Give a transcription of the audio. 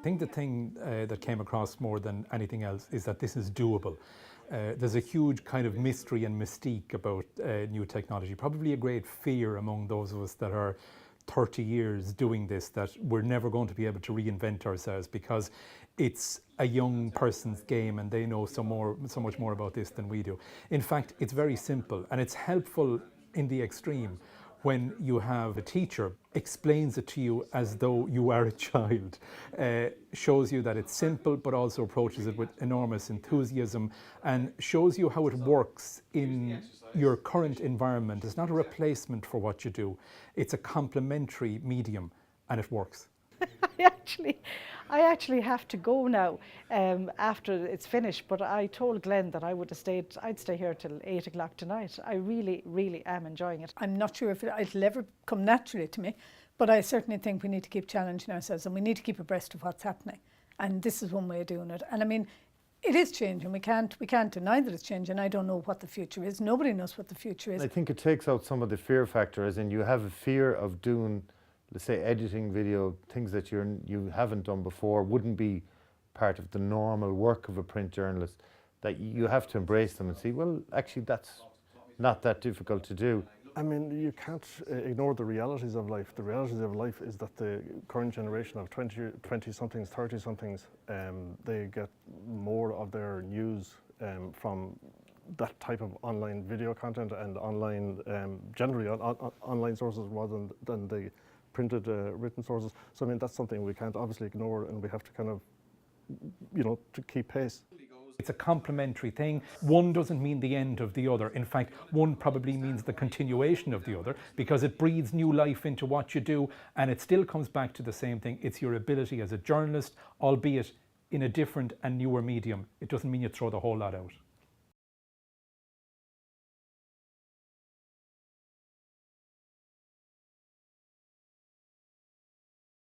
I think the thing that came across more than anything else is that this is doable. There's a huge kind of mystery and mystique about new technology, probably a great fear among those of us that are 30 years doing this, that we're never going to be able to reinvent ourselves because it's a young person's game and they know so much more about this than we do. In fact, it's very simple and it's helpful in the extreme when you have a teacher explains it to you as though you are a child, shows you that it's simple but also approaches it with enormous enthusiasm and shows you how it works in your current environment. It's not a replacement for what you do, it's a complementary medium and it works. I actually have to go now after it's finished, but I told Glenn that I'd stay here till 8 o'clock tonight. I really, really am enjoying it. I'm not sure if it'll ever come naturally to me, but I certainly think we need to keep challenging ourselves and we need to keep abreast of what's happening. And this is one way of doing it. And I mean, it is changing. We can't deny that it's changing. I don't know what the future is. Nobody knows what the future is. I think it takes out some of the fear factor, as in you have a fear of doing, let's say, editing video, things that you haven't done before, wouldn't be part of the normal work of a print journalist, that you have to embrace them and see, well, actually that's not that difficult to do. I mean, you can't ignore the realities of life. The realities of life is that the current generation of 20-somethings, 30-somethings, they get more of their news from that type of online video content and online, generally online sources rather than the printed written sources. So I mean, that's something we can't obviously ignore and we have to kind of, to keep pace. It's a complementary thing. One doesn't mean the end of the other. In fact, one probably means the continuation of the other because it breathes new life into what you do and it still comes back to the same thing. It's your ability as a journalist, albeit in a different and newer medium. It doesn't mean you throw the whole lot out.